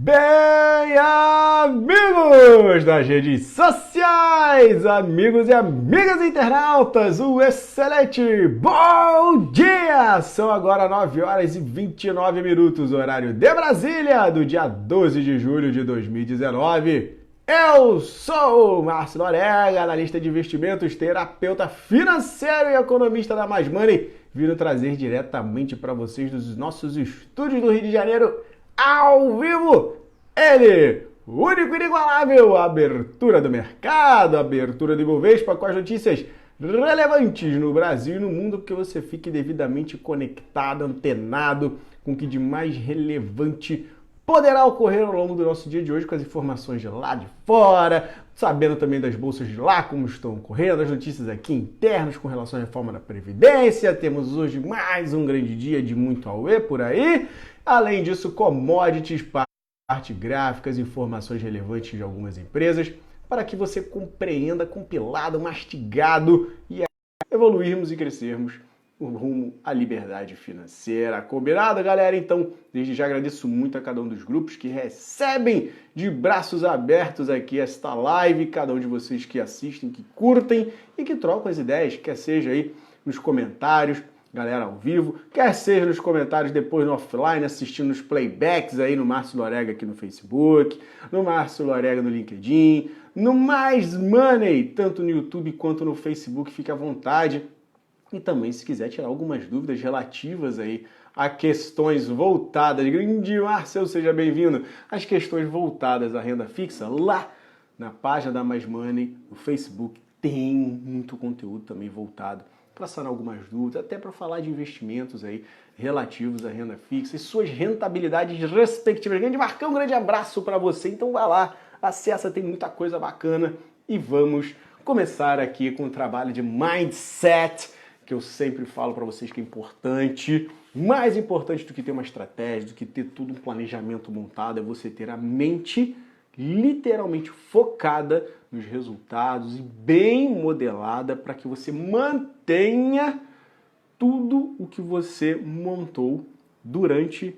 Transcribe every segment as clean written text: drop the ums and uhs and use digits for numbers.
Bem, amigos das redes sociais, amigos e amigas internautas, um excelente bom dia! São agora 9 horas e 29 minutos, horário de Brasília, do dia 12 de julho de 2019. Eu sou o Márcio Noriega, analista de investimentos, terapeuta financeiro e economista da Mais Money, vindo trazer diretamente para vocês dos nossos estúdios do Rio de Janeiro, ao vivo, ele, o único e inigualável, a abertura do mercado, a abertura do Ibovespa com as notícias relevantes no Brasil e no mundo, que você fique devidamente conectado, antenado com o que de mais relevante poderá ocorrer ao longo do nosso dia de hoje, com as informações de lá de fora, sabendo também das bolsas de lá, como estão ocorrendo, as notícias aqui internas com relação à reforma da Previdência. Temos hoje mais um grande dia de muito auê por aí. Além disso, commodities, parte gráficas, informações relevantes de algumas empresas, para que você compreenda, compilado, mastigado e evoluirmos e crescermos rumo à liberdade financeira. Combinado, galera? Então, desde já agradeço muito a cada um dos grupos que recebem de braços abertos aqui esta live, cada um de vocês que assistem, que curtem e que trocam as ideias, quer seja aí nos comentários, galera ao vivo, quer seja nos comentários depois no offline, assistindo os playbacks aí no Márcio Lorega aqui no Facebook, no Márcio Lorega no LinkedIn, no Mais Money, tanto no YouTube quanto no Facebook, fique à vontade. E também, se quiser tirar algumas dúvidas relativas aí a questões voltadas, grande Márcio, seja bem-vindo, as questões voltadas à renda fixa, lá na página da Mais Money, no Facebook, tem muito conteúdo também voltado para sanar algumas dúvidas, até para falar de investimentos aí relativos à renda fixa e suas rentabilidades respectivas. Grande Marcão, um grande abraço para você. Então vai lá, acessa, tem muita coisa bacana e vamos começar aqui com o trabalho de mindset, que eu sempre falo para vocês que é importante. Mais importante do que ter uma estratégia, do que ter tudo um planejamento montado, é você ter a mente literalmente focada nos resultados e bem modelada para que você mantenha tudo o que você montou durante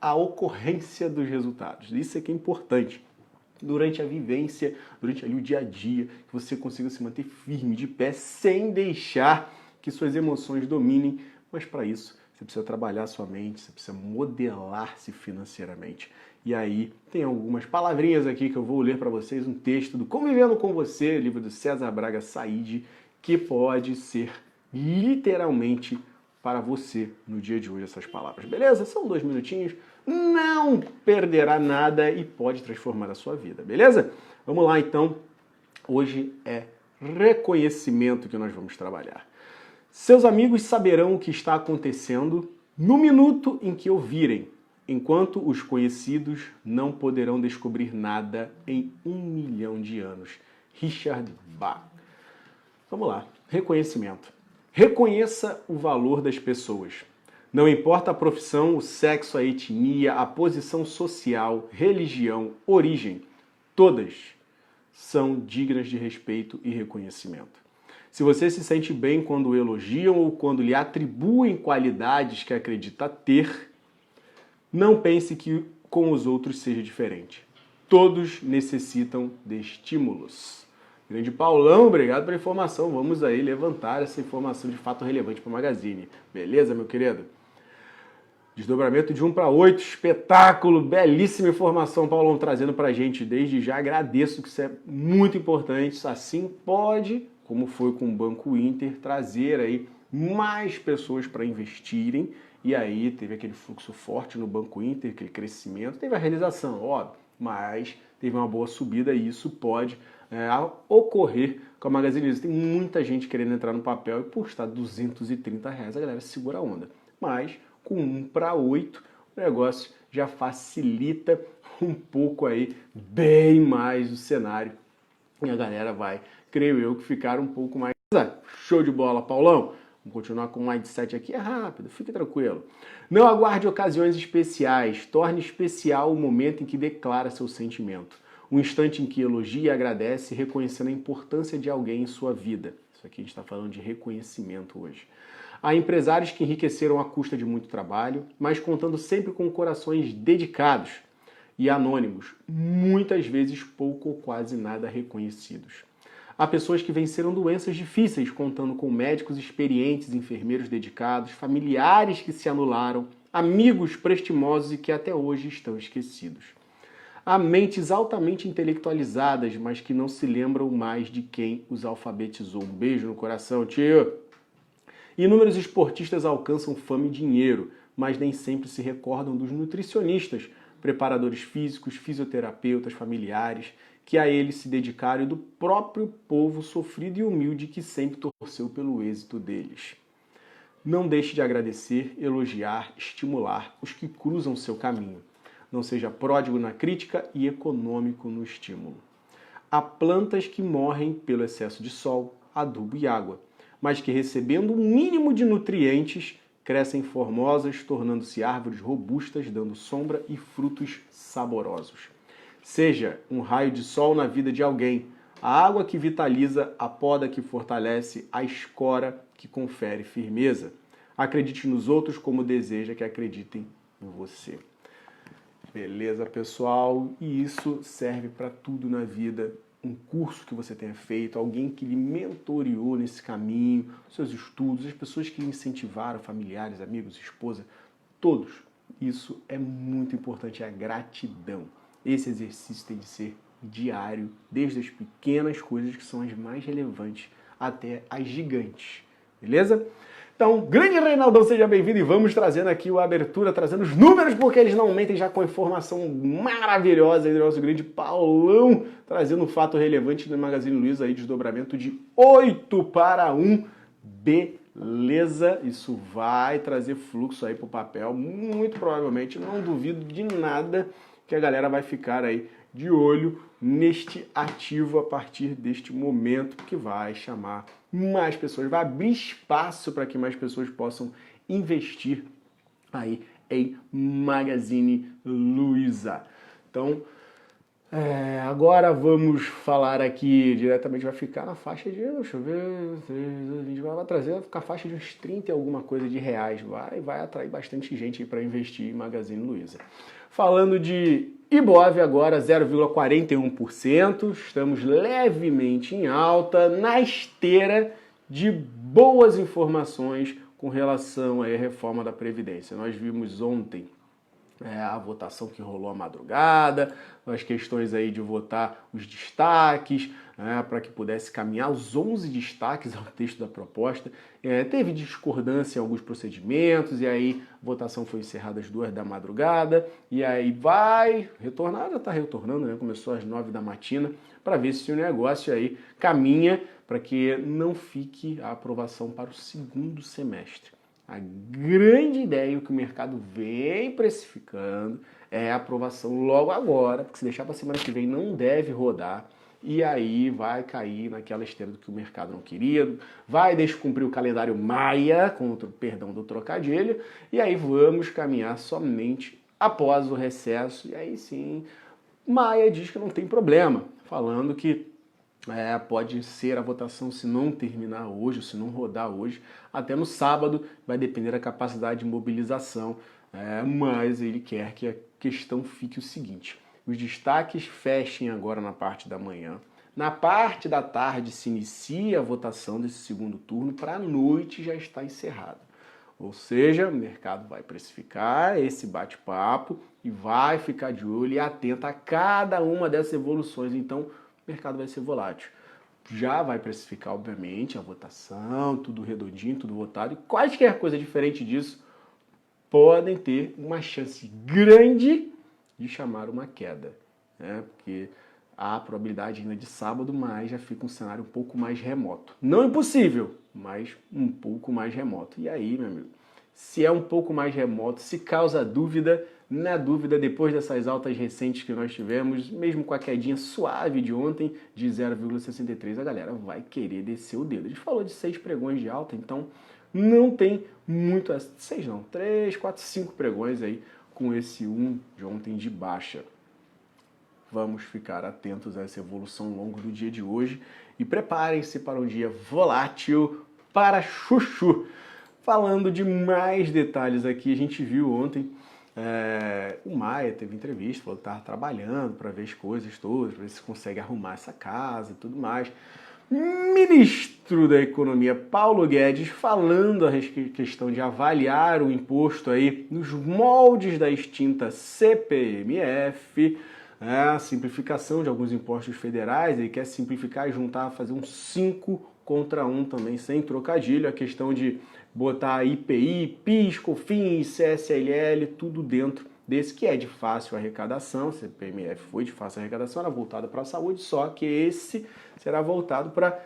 a ocorrência dos resultados. Isso é que é importante. Durante a vivência, durante ali o dia a dia, que você consiga se manter firme, de pé, sem deixar que suas emoções dominem, mas para isso você precisa trabalhar a sua mente, você precisa modelar-se financeiramente. E aí tem algumas palavrinhas aqui que eu vou ler para vocês, um texto do Convivendo com Você, livro do César Braga Said, que pode ser literalmente para você no dia de hoje essas palavras, beleza? São 2 minutinhos, não perderá nada e pode transformar a sua vida, beleza? Vamos lá então, hoje é reconhecimento que nós vamos trabalhar. Seus amigos saberão o que está acontecendo no minuto em que ouvirem, enquanto os conhecidos não poderão descobrir nada em 1 milhão de anos. Richard Bach. Vamos lá. Reconhecimento. Reconheça o valor das pessoas. Não importa a profissão, o sexo, a etnia, a posição social, religião, origem, todas são dignas de respeito e reconhecimento. Se você se sente bem quando elogiam ou quando lhe atribuem qualidades que acredita ter, não pense que com os outros seja diferente. Todos necessitam de estímulos. Grande Paulão, obrigado pela informação. Vamos aí levantar essa informação de fato relevante para o Magazine. Beleza, meu querido? Desdobramento de 1 para 8, espetáculo, belíssima informação, Paulão, trazendo para a gente. Desde já agradeço, que isso é muito importante. Assim pode, como foi com o Banco Inter, trazer aí mais pessoas para investirem. E aí teve aquele fluxo forte no Banco Inter, aquele crescimento, teve a realização, óbvio, mas teve uma boa subida e isso pode ocorrer com a Magazine Luiza. Tem muita gente querendo entrar no papel e por estar R$230, a galera segura a onda. Mas com 1 para 8, o negócio já facilita um pouco aí, bem mais o cenário. E a galera vai, creio eu, que ficar um pouco mais... Show de bola, Paulão! Vamos continuar com o mindset aqui, é rápido, fique tranquilo. Não aguarde ocasiões especiais, torne especial o momento em que declara seu sentimento. O instante em que elogia e agradece, reconhecendo a importância de alguém em sua vida. Isso aqui a gente está falando de reconhecimento hoje. Há empresários que enriqueceram à custa de muito trabalho, mas contando sempre com corações dedicados. e anônimos, muitas vezes pouco ou quase nada reconhecidos. Há pessoas que venceram doenças difíceis contando com médicos experientes, enfermeiros dedicados, familiares que se anularam, amigos prestimosos e que até hoje estão esquecidos. Há mentes altamente intelectualizadas, mas que não se lembram mais de quem os alfabetizou. Um beijo no coração, tio! Inúmeros esportistas alcançam fama e dinheiro, mas nem sempre se recordam dos nutricionistas, preparadores físicos, fisioterapeutas, familiares, que a eles se dedicaram e do próprio povo sofrido e humilde que sempre torceu pelo êxito deles. Não deixe de agradecer, elogiar, estimular os que cruzam seu caminho. Não seja pródigo na crítica e econômico no estímulo. Há plantas que morrem pelo excesso de sol, adubo e água, mas que recebendo um mínimo de nutrientes, crescem formosas, tornando-se árvores robustas, dando sombra e frutos saborosos. Seja um raio de sol na vida de alguém, a água que vitaliza, a poda que fortalece, a escora que confere firmeza. Acredite nos outros como deseja que acreditem em você. Beleza, pessoal? E isso serve para tudo na vida. Um curso que você tenha feito, alguém que lhe mentoreou nesse caminho, seus estudos, as pessoas que lhe incentivaram, familiares, amigos, esposa, todos. Isso é muito importante, é a gratidão. Esse exercício tem de ser diário, desde as pequenas coisas que são as mais relevantes até as gigantes. Beleza? Então, grande Reinaldão, seja bem-vindo e vamos trazendo aqui a abertura, trazendo os números, porque eles não mentem, já com informação maravilhosa aí do nosso grande Paulão, trazendo um fato relevante do Magazine Luiza aí, desdobramento de 8-1. Beleza? Isso vai trazer fluxo aí pro papel, muito provavelmente, não duvido de nada que a galera vai ficar aí de olho neste ativo a partir deste momento, que vai chamar mais pessoas, vai abrir espaço para que mais pessoas possam investir aí em Magazine Luiza. Então, agora vamos falar aqui diretamente, vai ficar na faixa de, deixa eu ver, a gente vai trazer, vai ficar a faixa de uns 30 e alguma coisa de reais, vai atrair bastante gente para investir em Magazine Luiza. Falando de Ibov agora 0,41%, estamos levemente em alta, na esteira de boas informações com relação à reforma da Previdência. Nós vimos ontem a votação que rolou à madrugada, as questões aí de votar os destaques, para que pudesse caminhar os 11 destaques ao texto da proposta. Teve discordância em alguns procedimentos, e aí a votação foi encerrada às 2 da madrugada, e aí vai retornar, já está retornando, né? Começou às 9 da matina, para ver se o negócio aí caminha para que não fique a aprovação para o segundo semestre. A grande ideia, o que o mercado vem precificando, é a aprovação logo agora, porque se deixar para a semana que vem não deve rodar, e aí vai cair naquela esteira do que o mercado não queria, vai descumprir o calendário Maia, com o perdão do trocadilho, e aí vamos caminhar somente após o recesso, e aí sim, Maia diz que não tem problema, falando que pode ser a votação, se não terminar hoje, se não rodar hoje, até no sábado, vai depender da capacidade de mobilização, mas ele quer que a questão fique o seguinte: os destaques fechem agora na parte da manhã, na parte da tarde se inicia a votação desse segundo turno, para a noite já estar encerrado. Ou seja, o mercado vai precificar esse bate-papo e vai ficar de olho e atento a cada uma dessas evoluções. Então, o mercado vai ser volátil. Já vai precificar, obviamente, a votação, tudo redondinho, tudo votado. E qualquer coisa diferente disso podem ter uma chance grande de chamar uma queda, né? Porque há a probabilidade ainda de sábado, mas já fica um cenário um pouco mais remoto. Não impossível, mas um pouco mais remoto. E aí, meu amigo, se é um pouco mais remoto, se causa dúvida, na dúvida, depois dessas altas recentes que nós tivemos, mesmo com a quedinha suave de ontem, de 0,63, a galera vai querer descer o dedo. A gente falou de 6 pregões de alta, então não tem muito, 6 não, 3, 4, 5 pregões aí com esse 1 de ontem de baixa. Vamos ficar atentos a essa evolução ao longo do dia de hoje e preparem-se para um dia volátil para chuchu. Falando de mais detalhes aqui, a gente viu ontem O Maia teve entrevista, falou que estava trabalhando para ver as coisas todas, para ver se consegue arrumar essa casa e tudo mais. Ministro da Economia Paulo Guedes falando a questão de avaliar o imposto aí nos moldes da extinta CPMF, a simplificação de alguns impostos federais, ele quer simplificar e juntar, fazer um 5 contra 1 também, sem trocadilho, a questão de botar IPI, PIS, COFINS, CSLL, tudo dentro desse que é de fácil arrecadação. CPMF foi de fácil arrecadação, era voltado para a saúde, só que esse será voltado para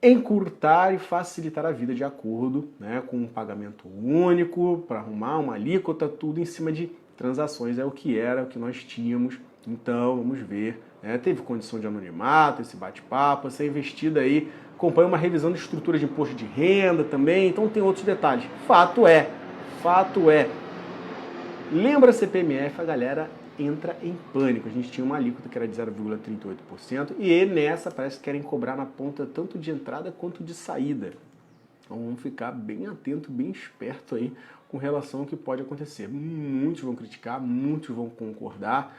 encurtar e facilitar a vida de acordo, né, com um pagamento único, para arrumar uma alíquota, tudo em cima de transações, é o que era, o que nós tínhamos. Então, vamos ver, teve condição de anonimato, esse bate-papo, essa investida aí, acompanha uma revisão de estrutura de imposto de renda também, então tem outros detalhes. Fato é, lembra a CPMF, a galera entra em pânico. A gente tinha uma alíquota que era de 0,38% e nessa parece que querem cobrar na ponta tanto de entrada quanto de saída. Então vamos ficar bem atento, bem esperto aí com relação ao que pode acontecer. Muitos vão criticar, muitos vão concordar.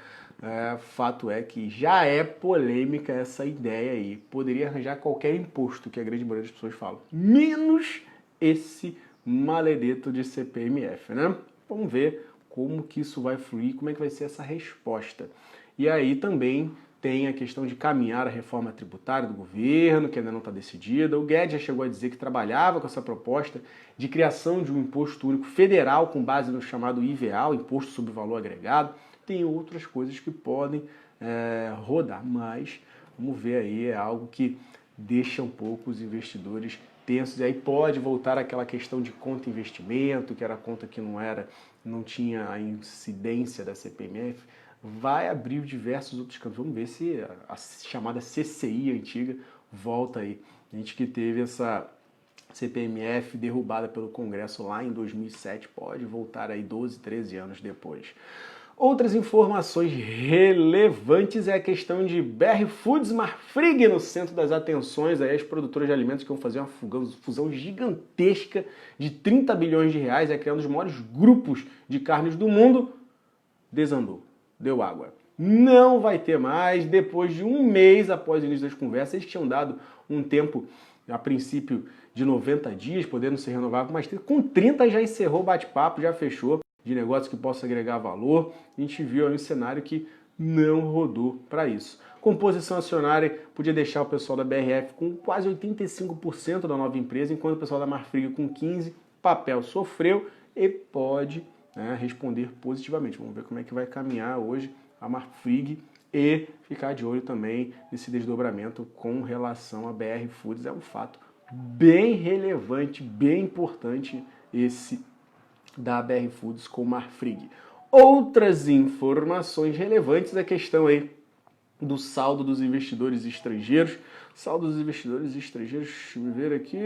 Fato é que já é polêmica essa ideia aí. Poderia arranjar qualquer imposto que a grande maioria das pessoas falam, menos esse maledeto de CPMF, né? Vamos ver como que isso vai fluir, como é que vai ser essa resposta. E aí também tem a questão de caminhar a reforma tributária do governo, que ainda não está decidida. O Guedes já chegou a dizer que trabalhava com essa proposta de criação de um imposto único federal com base no chamado IVA, Imposto sobre Valor Agregado. Tem outras coisas que podem rodar, mas vamos ver aí, é algo que deixa um pouco os investidores tensos. E aí pode voltar aquela questão de conta investimento, que era a conta que não tinha a incidência da CPMF, vai abrir diversos outros campos. Vamos ver se a chamada CCI antiga volta aí. A gente que teve essa CPMF derrubada pelo Congresso lá em 2007, pode voltar aí 12, 13 anos depois. Outras informações relevantes é a questão de BR Foods Marfrig no centro das atenções. Aí as produtoras de alimentos que vão fazer uma fusão gigantesca de 30 bilhões de reais, criando os maiores grupos de carnes do mundo, desandou, deu água. Não vai ter mais, depois de um mês após o início das conversas, eles tinham dado um tempo, a princípio, de 90 dias, podendo ser renovável, mas com 30 já encerrou o bate-papo, já fechou, de negócio que possa agregar valor. A gente viu aí um cenário que não rodou para isso. Composição acionária podia deixar o pessoal da BRF com quase 85% da nova empresa, enquanto o pessoal da Marfrig com 15%. Papel sofreu e pode responder positivamente. Vamos ver como é que vai caminhar hoje a Marfrig e ficar de olho também nesse desdobramento com relação à BR Foods. É um fato bem relevante, bem importante esse da BR Foods com Marfrig. Outras informações relevantes, a questão aí do saldo dos investidores estrangeiros. Saldo dos investidores estrangeiros, deixa eu ver aqui,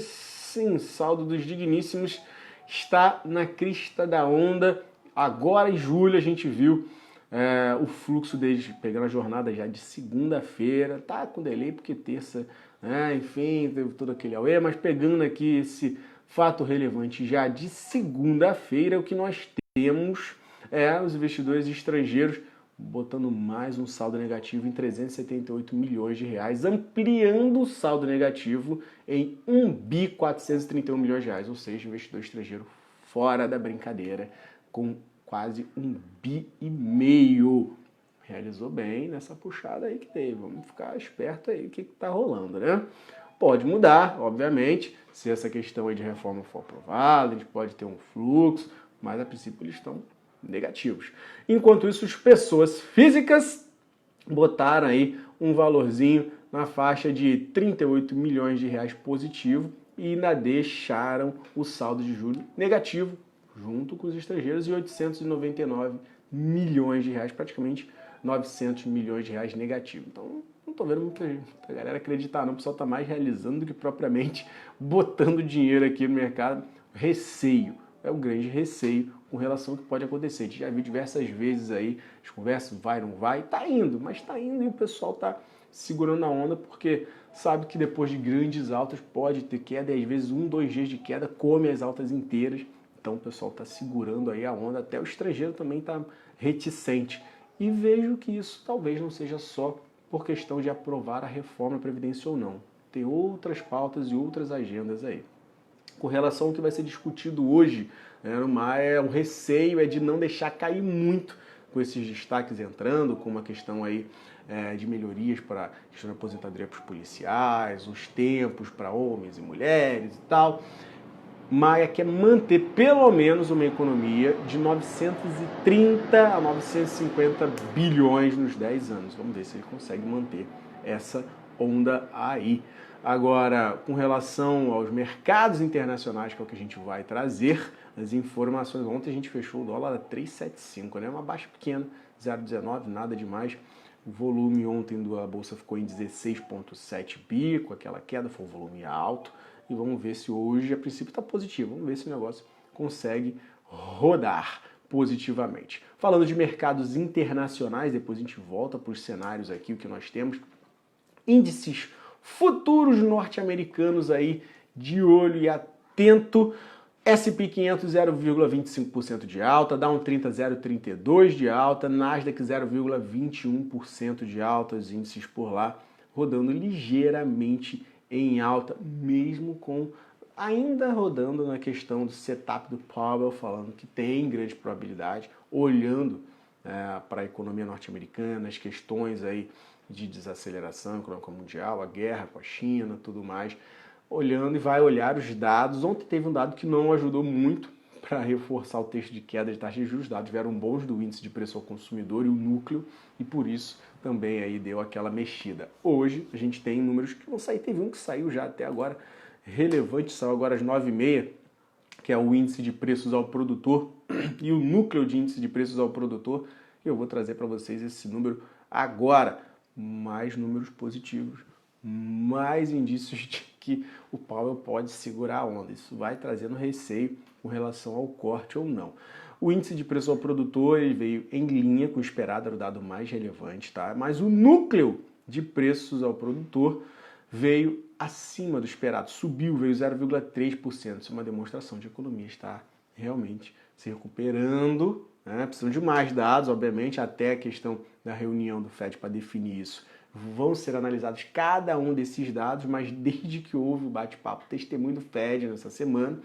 sim, saldo dos digníssimos está na crista da onda. Agora em julho a gente viu o fluxo deles pegando a jornada já de segunda-feira, tá com delay porque terça, enfim, teve todo aquele auê, mas pegando aqui esse fato relevante já de segunda-feira, o que nós temos os investidores estrangeiros botando mais um saldo negativo em 378 milhões de reais, ampliando o saldo negativo em 1.431 milhões de reais, ou seja, investidor estrangeiro fora da brincadeira, com quase 1,5 bi. Realizou bem nessa puxada aí que teve. Vamos ficar esperto aí o que está rolando, né? Pode mudar, obviamente, se essa questão aí de reforma for aprovada, a gente pode ter um fluxo, mas a princípio eles estão negativos. Enquanto isso, as pessoas físicas botaram aí um valorzinho na faixa de 38 milhões de reais positivo e ainda deixaram o saldo de juros negativo, junto com os estrangeiros, e 899 milhões de reais, praticamente 900 milhões de reais negativo. Então, não estou vendo muita galera acreditar, não. O pessoal está mais realizando do que propriamente botando dinheiro aqui no mercado. Receio, é o grande receio com relação ao que pode acontecer. A gente já viu diversas vezes aí, as conversas, vai, não vai, tá indo, mas tá indo e o pessoal tá segurando a onda porque sabe que depois de grandes altas pode ter queda e às vezes 1, 2 dias de queda come as altas inteiras. Então o pessoal está segurando aí a onda, até o estrangeiro também está reticente. E vejo que isso talvez não seja só por questão de aprovar a reforma da Previdência ou não. Tem outras pautas e outras agendas aí. Com relação ao que vai ser discutido hoje, o receio é de não deixar cair muito com esses destaques entrando, com uma questão aí de melhorias para a questão da aposentadoria para os policiais, os tempos para homens e mulheres e tal. Maia quer manter pelo menos uma economia de 930 a 950 bilhões nos 10 anos. Vamos ver se ele consegue manter essa onda aí. Agora, com relação aos mercados internacionais, que é o que a gente vai trazer, as informações. Ontem a gente fechou o dólar a 3,75, né? Uma baixa pequena, 0,19, nada demais. O volume ontem da bolsa ficou em 16,7 bi, com aquela queda, foi um volume alto. E vamos ver se hoje, a princípio, está positivo. Vamos ver se o negócio consegue rodar positivamente. Falando de mercados internacionais, depois a gente volta para os cenários aqui, o que nós temos. Índices futuros norte-americanos aí de olho e atento. S&P 500 0,25% de alta, Dow 30 0,32% de alta, Nasdaq 0,21% de alta, os índices por lá rodando ligeiramente em alta, mesmo com ainda rodando na questão do setup do Powell, falando que tem grande probabilidade, olhando para a economia norte-americana, as questões aí de desaceleração econômica mundial, a guerra com a China, tudo mais, olhando e vai olhar os dados. Ontem teve um dado que não ajudou muito para reforçar o texto de queda de taxa de juros. Os dados vieram bons do índice de preço ao consumidor e o núcleo, e por isso também aí deu aquela mexida. Hoje a gente tem números que vão sair, teve um que saiu já até agora, relevante, saiu agora às 9h30, que é o índice de preços ao produtor e o núcleo de índice de preços ao produtor. Eu vou trazer para vocês esse número agora. Mais números positivos, mais indícios de que o Powell pode segurar a onda. Isso vai trazendo receio com relação ao corte ou não. O índice de preço ao produtor ele veio em linha com o esperado, era o dado mais relevante, tá? Mas o núcleo de preços ao produtor veio acima do esperado, subiu, veio 0,3%. Isso é uma demonstração de que a economia está realmente se recuperando, né? Precisam de mais dados, obviamente, até a questão da reunião do FED para definir isso. Vão ser analisados cada um desses dados, mas desde que houve o bate-papo testemunho do FED nessa semana,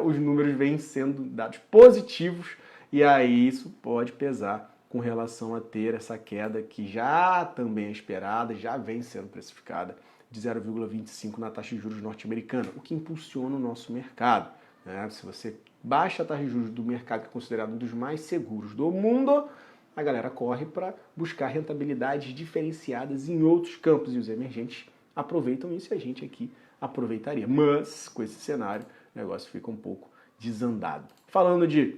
os números vêm sendo dados positivos, e aí isso pode pesar com relação a ter essa queda que já também é esperada, já vem sendo precificada de 0,25 na taxa de juros norte-americana, o que impulsiona o nosso mercado, né? Se você baixa a taxa de juros do mercado, que é considerado um dos mais seguros do mundo, a galera corre para buscar rentabilidades diferenciadas em outros campos, e os emergentes aproveitam isso e a gente aqui aproveitaria. Mas, com esse cenário, o negócio fica um pouco desandado. Falando de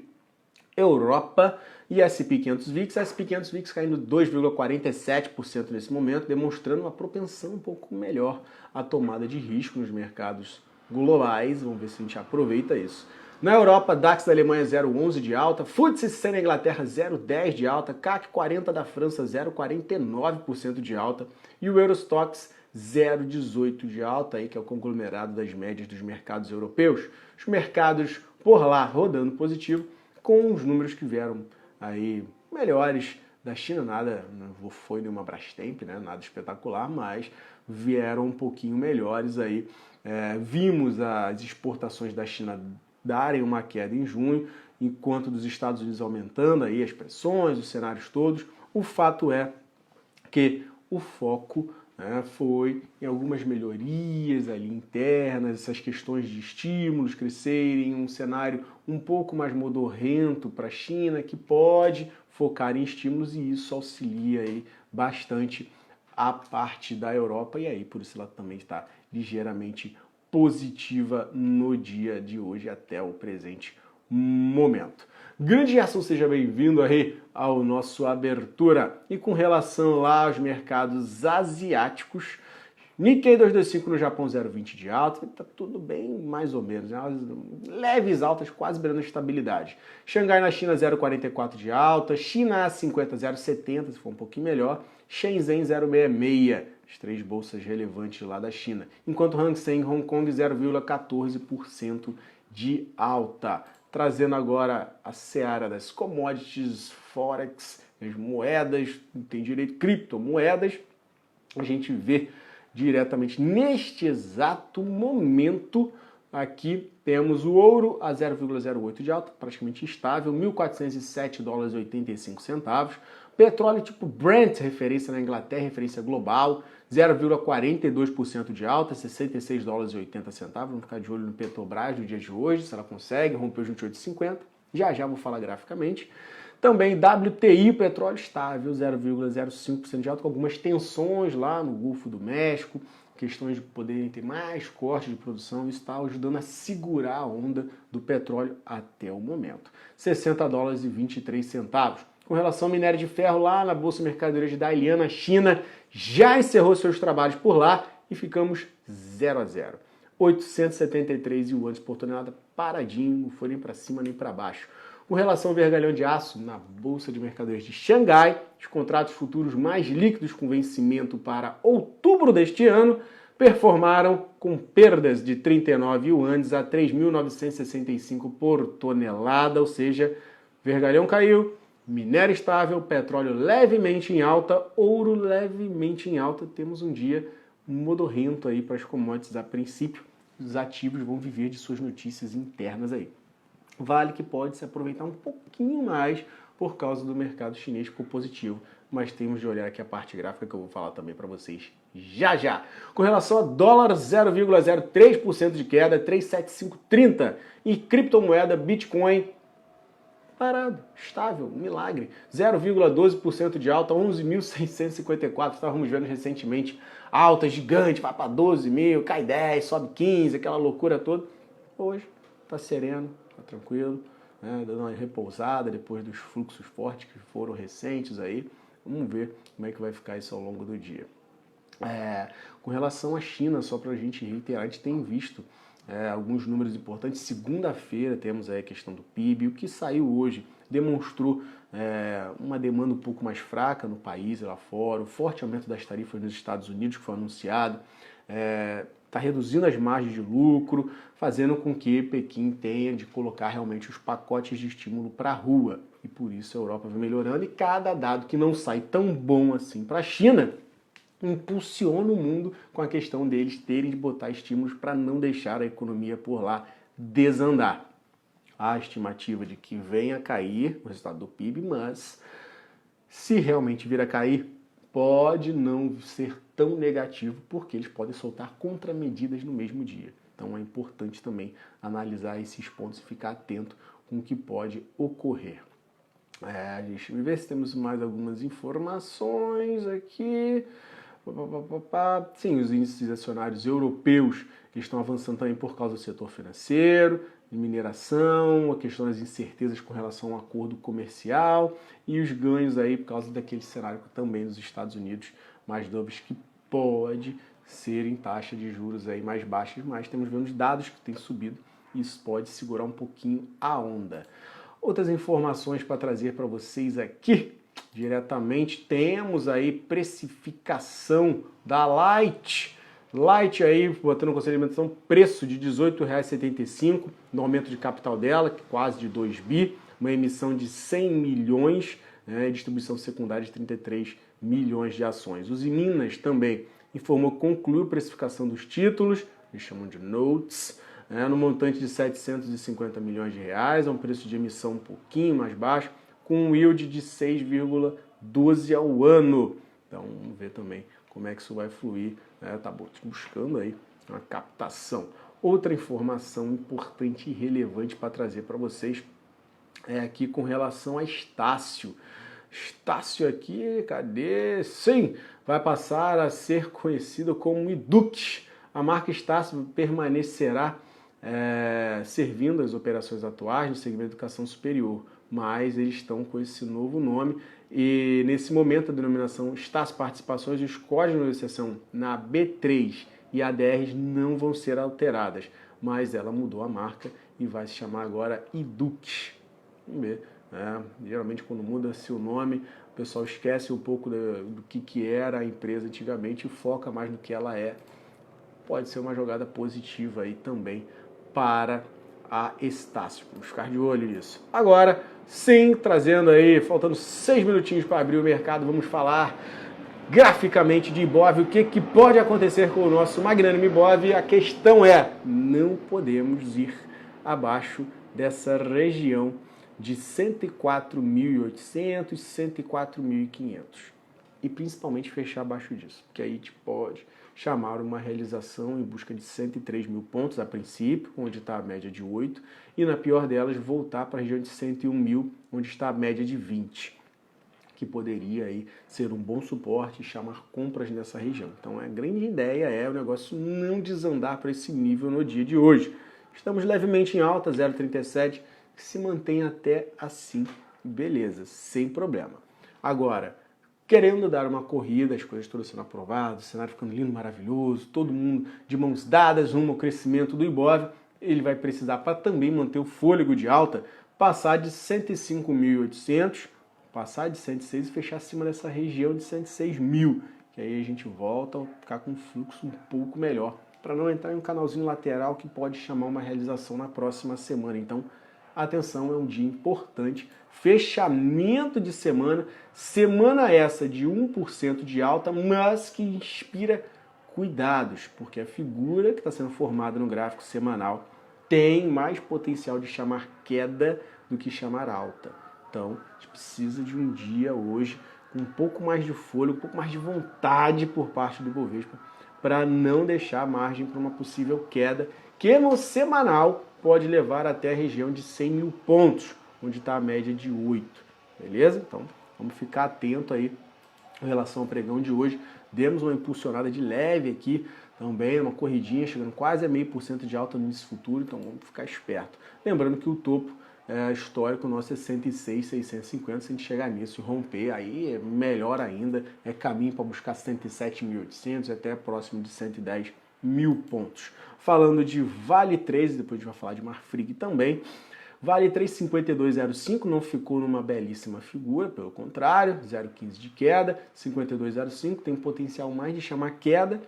Europa e S&P 500 VIX, S&P 500 VIX caindo 2,47% nesse momento, demonstrando uma propensão um pouco melhor à tomada de risco nos mercados globais. Vamos ver se a gente aproveita isso. Na Europa, DAX da Alemanha 0,11 de alta, FTSE 100 na Inglaterra 0,10 de alta, CAC 40 da França 0,49% de alta e o Eurostoxx 0,18 de alta, aí, que é o conglomerado das médias dos mercados europeus. Os mercados por lá rodando positivo, com os números que vieram aí melhores da China, nada, não foi nenhuma Brastemp, né, nada espetacular, mas vieram um pouquinho melhores aí. Vimos as exportações da China darem uma queda em junho, enquanto dos Estados Unidos aumentando aí as pressões, os cenários todos. O fato é que o foco foi em algumas melhorias ali internas, essas questões de estímulos crescerem, um cenário um pouco mais modorrento para a China, que pode focar em estímulos, e isso auxilia aí bastante a parte da Europa, e aí por isso ela também está ligeiramente positiva no dia de hoje até o presente momento. Grande Gerson, seja bem-vindo aí ao nosso Abertura. E com relação lá aos mercados asiáticos, Nikkei 225 no Japão 0,20 de alta, tá tudo bem mais ou menos, né? Leves altas, quase beirando a estabilidade. Xangai na China 0,44 de alta, China A50 0,70, se for um pouquinho melhor, Shenzhen 0,66. As três bolsas relevantes lá da China, enquanto Hang Seng Hong Kong 0,14% de alta. trazendo agora a seara das commodities, forex, as moedas, tem direito, criptomoedas. A gente vê diretamente neste exato momento. Aqui temos o ouro a 0,08 de alta, praticamente estável, 1.407 dólares e 85 centavos. Petróleo tipo Brent, referência na Inglaterra, referência global, 0,42% de alta, 66 dólares e 80 centavos. Vamos ficar de olho no Petrobras no dia de hoje, se ela consegue, rompeu os 28,50. Já vou falar graficamente. Também WTI, petróleo estável, 0,05% de alta, com algumas tensões lá no Golfo do México, questões de poderem ter mais cortes de produção, isso está ajudando a segurar a onda do petróleo até o momento. 60 dólares e 23 centavos. Com relação ao minério de ferro, lá na Bolsa de Mercadorias de Dalian, na China, já encerrou seus trabalhos por lá e ficamos 0 a 0. 873 yuans por tonelada, paradinho, não foi nem para cima nem para baixo. Com relação ao vergalhão de aço, na Bolsa de Mercadorias de Xangai, os contratos futuros mais líquidos com vencimento para outubro deste ano performaram com perdas de 39 yuans a 3.965 por tonelada, ou seja, vergalhão caiu, minério estável, petróleo levemente em alta, ouro levemente em alta. Temos um dia modorrento aí para as commodities a princípio. Os ativos vão viver de suas notícias internas aí. Vale que pode se aproveitar um pouquinho mais por causa do mercado chinês, ficou positivo, mas temos de olhar aqui a parte gráfica que eu vou falar também para vocês já. Com relação a dólar, 0,03% de queda, 37530. E criptomoeda Bitcoin parado, estável, milagre, 0,12% de alta, 11.654. Estávamos vendo recentemente alta gigante, vai para 12 mil, cai 10, sobe 15, aquela loucura toda. Hoje está sereno, tá tranquilo, né? Dando uma repousada depois dos fluxos fortes que foram recentes aí. Vamos ver como é que vai ficar isso ao longo do dia. Com relação à China, só para a gente reiterar, a gente tem visto alguns números importantes. Segunda-feira temos aí a questão do PIB, o que saiu hoje demonstrou uma demanda um pouco mais fraca no país e lá fora, o forte aumento das tarifas nos Estados Unidos que foi anunciado, está reduzindo as margens de lucro, fazendo com que Pequim tenha de colocar realmente os pacotes de estímulo para a rua. E por isso a Europa vai melhorando, e cada dado que não sai tão bom assim para a China impulsiona o mundo com a questão deles terem de botar estímulos para não deixar a economia por lá desandar. Há a estimativa de que venha a cair o resultado do PIB, mas se realmente vir a cair, pode não ser tão negativo, porque eles podem soltar contramedidas no mesmo dia. Então é importante também analisar esses pontos e ficar atento com o que pode ocorrer. Deixa eu ver se temos mais algumas informações aqui. Sim, os índices acionários europeus estão avançando também por causa do setor financeiro, de mineração, a questão das incertezas com relação ao acordo comercial e os ganhos aí por causa daquele cenário também dos Estados Unidos mais dovish, que pode ser em taxa de juros aí mais baixas, mas temos vendo dados que têm subido e isso pode segurar um pouquinho a onda. Outras informações para trazer para vocês aqui diretamente, temos aí precificação da Light. Light aí, botando no conselho de alimentação, preço de R$ 18,75 no aumento de capital dela, quase de 2 bi, uma emissão de 100 milhões, distribuição secundária de 33 milhões de ações. Os Minas também informou que concluiu a precificação dos títulos, eles chamam de notes, no montante de 750 milhões de reais, a um preço de emissão um pouquinho mais baixo, com um yield de 6,12 ao ano. Então vamos ver também como é que isso vai fluir. Tá buscando aí uma captação. Outra informação importante e relevante para trazer para vocês é aqui com relação a Estácio. Estácio aqui, cadê? Sim, vai passar a ser conhecido como Edux. A marca Estácio permanecerá servindo as operações atuais no segmento de educação superior, mas eles estão com esse novo nome e nesse momento a denominação Estácio Participações e os códigos de negociação na B3 e ADRs não vão ser alteradas, mas ela mudou a marca e vai se chamar agora Edux. Vamos ver, geralmente quando muda-se o nome, o pessoal esquece um pouco do que era a empresa antigamente e foca mais no que ela é. Pode ser uma jogada positiva aí também para a Estácio. Vamos ficar de olho nisso. Agora, sim, trazendo aí, faltando 6 minutinhos para abrir o mercado, vamos falar graficamente de Ibov, o que pode acontecer com o nosso magnânimo Ibov. A questão é, não podemos ir abaixo dessa região de 104.800, 104.500 e principalmente fechar abaixo disso, porque aí a gente pode chamar uma realização em busca de 103 mil pontos a princípio, onde está a média de 8, e na pior delas voltar para a região de 101 mil, onde está a média de 20, que poderia aí ser um bom suporte e chamar compras nessa região. Então a grande ideia é o negócio não desandar para esse nível no dia de hoje. Estamos levemente em alta, 0,37, que se mantém até assim, beleza, sem problema. Agora, querendo dar uma corrida, as coisas todas sendo aprovadas, o cenário ficando lindo, maravilhoso, todo mundo de mãos dadas rumo ao crescimento do Ibov, ele vai precisar, para também manter o fôlego de alta, passar de 105.800, passar de 106 e fechar acima dessa região de 106 mil, que aí a gente volta a ficar com um fluxo um pouco melhor, para não entrar em um canalzinho lateral que pode chamar uma realização na próxima semana. Então, atenção, é um dia importante, fechamento de semana, semana essa de 1% de alta, mas que inspira cuidados, porque a figura que está sendo formada no gráfico semanal tem mais potencial de chamar queda do que chamar alta. Então, a gente precisa de um dia hoje com um pouco mais de fôlego, um pouco mais de vontade por parte do Ibovespa, para não deixar margem para uma possível queda, que no semanal pode levar até a região de 100 mil pontos, onde está a média de 8, beleza? Então, vamos ficar atento aí em relação ao pregão de hoje. Demos uma impulsionada de leve aqui, também uma corridinha, chegando quase a 0,5% de alta no índice futuro, então vamos ficar esperto. Lembrando que o topo histórico nosso é 106.650, se a gente chegar nisso e romper, aí é melhor ainda, é caminho para buscar 107.800 até próximo de 110 mil pontos. Falando de Vale 3, depois a gente vai falar de Marfrig também. Vale 3,5205 não ficou numa belíssima figura, pelo contrário, 0,15 de queda, 52,05 tem potencial mais de chamar queda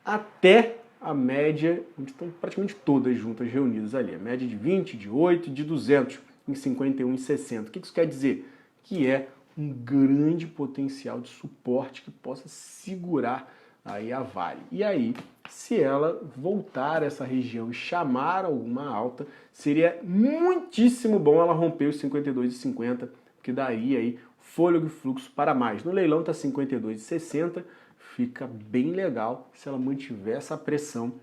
até a média, onde estão praticamente todas juntas reunidas ali, a média de 20, de 8 e de 200 em 51,60. O que isso quer dizer? Que é um grande potencial de suporte que possa segurar aí a Vale. E aí, se ela voltar a essa região e chamar alguma alta, seria muitíssimo bom ela romper os 52,50, que daria aí fôlego e fluxo para mais. No leilão está 52,60, fica bem legal se ela mantiver essa pressão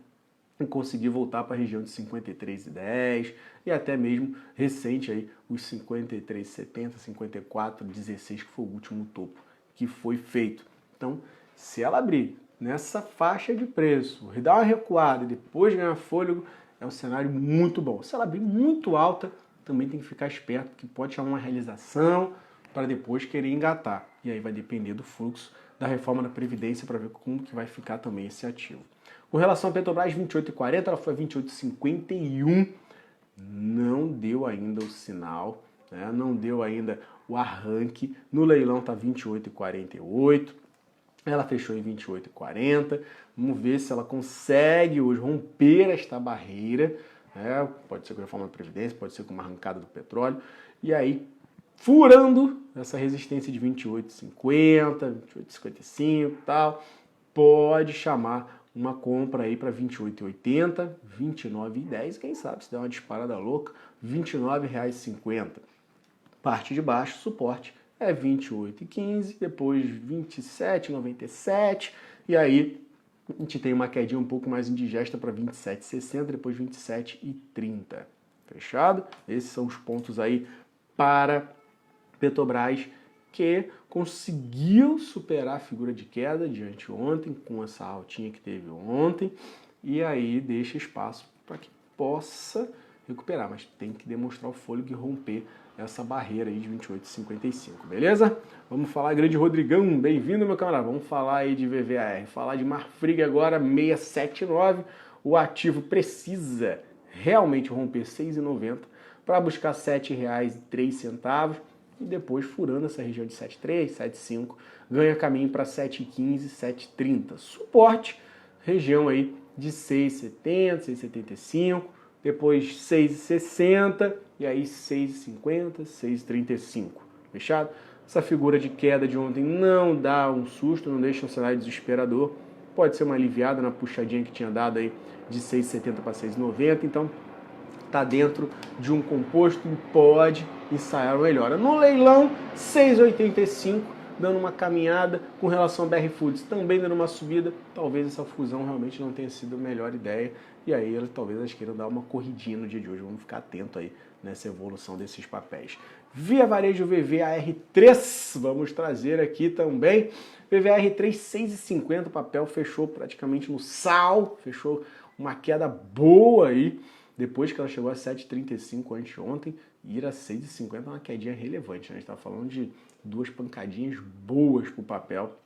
e conseguir voltar para a região de 53,10 e até mesmo recente aí os 53,70, 54,16, que foi o último topo que foi feito. Então, se ela abrir nessa faixa de preço, dar uma recuada e depois ganhar fôlego, é um cenário muito bom. Se ela abrir muito alta, também tem que ficar esperto, porque pode chamar uma realização para depois querer engatar. E aí vai depender do fluxo da reforma da Previdência para ver como que vai ficar também esse ativo. Com relação à Petrobras, 28,40, ela foi 28,51, não deu ainda o sinal, né? Não deu ainda o arranque. No leilão está 28,48. Ela fechou em 28,40. Vamos ver se ela consegue hoje romper esta barreira. Pode ser com a reforma da Previdência, pode ser com uma arrancada do petróleo. E aí, furando essa resistência de 28,50, 28,55 e tal, pode chamar uma compra aí para 28,80, 29,10. Quem sabe se der uma disparada louca, R$ 29,50. Parte de baixo, suporte é 28,15, depois 27,97, e aí a gente tem uma quedinha um pouco mais indigesta para 27,60, depois 27,30. Fechado? Esses são os pontos aí para Petrobras, que conseguiu superar a figura de queda de anteontem, com essa altinha que teve ontem, e aí deixa espaço para que possa recuperar, mas tem que demonstrar o fôlego e romper essa barreira aí de 28,55, beleza? Vamos falar, grande Rodrigão, bem-vindo, meu camarada. Vamos falar aí de VVAR, falar de Marfrig agora, 679. O ativo precisa realmente romper 6,90 para buscar R$ 7,03 e depois, furando essa região de 7,3, 7,5, ganha caminho para 7,15, 7,30. Suporte, região aí de 6,70, 6,75, depois 6,60 e aí 6,50, 6,35. Fechado? Essa figura de queda de ontem não dá um susto, não deixa um cenário desesperador. Pode ser uma aliviada na puxadinha que tinha dado aí de 6,70 para 6,90, então está dentro de um composto e pode ensaiar uma melhora. No leilão, 6,85, dando uma caminhada com relação ao BR Foods, também dando uma subida. Talvez essa fusão realmente não tenha sido a melhor ideia, e aí talvez eles queiram dar uma corridinha no dia de hoje. Vamos ficar atento aí nessa evolução desses papéis. Via Varejo VVAR3, vamos trazer aqui também. VVAR3, 6,50, o papel fechou praticamente no sal, fechou uma queda boa aí, depois que ela chegou a 7,35 anteontem, ir a 6,50 é uma quedinha relevante, né? A gente está falando de duas pancadinhas boas para o papel.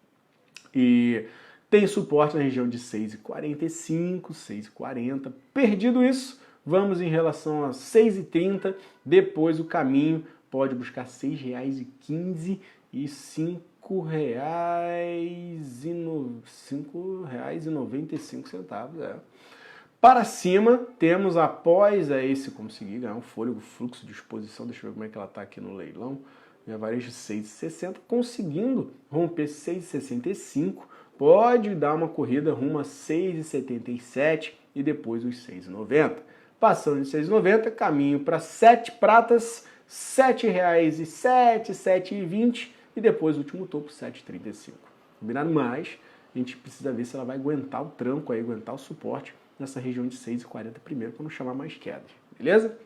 E tem suporte na região de 6,45, 6,40. Perdido isso, vamos em relação a 6,30. Depois o caminho pode buscar R$ 6,15 e R$ 5,95. É. Para cima, temos após esse conseguir ganhar um fôlego, fluxo de exposição, deixa eu ver como é que ela está aqui no leilão, Via Varejo 6,60, conseguindo romper 6,65, pode dar uma corrida rumo a 6,77 e depois os 6,90. Passando de 6,90, caminho para 7 pratas, R$ 7,07, R$ 7,20 e depois o último topo, R$ 7,35. Combinado? Mais, a gente precisa ver se ela vai aguentar o tranco aí, aguentar o suporte nessa região de 6,40 primeiro, para não chamar mais quedas, beleza?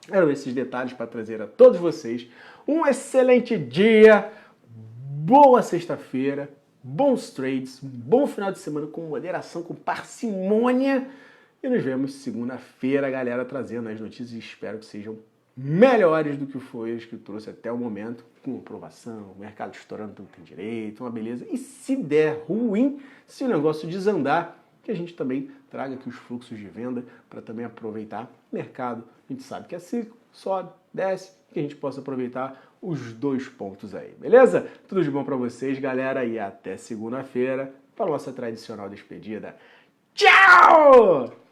Eram esses detalhes para trazer a todos vocês. Um excelente dia, boa sexta-feira, bons trades, um bom final de semana com moderação, com parcimônia. E nos vemos segunda-feira, galera, trazendo as notícias e espero que sejam melhores do que foi as que eu trouxe até o momento, com aprovação, o mercado estourando tudo que tem direito, uma beleza. E se der ruim, se o negócio desandar, que a gente também traga aqui os fluxos de venda para também aproveitar o mercado. A gente sabe que é ciclo, sobe, desce, que a gente possa aproveitar os dois pontos aí, beleza? Tudo de bom para vocês, galera, e até segunda-feira para a nossa tradicional despedida. Tchau!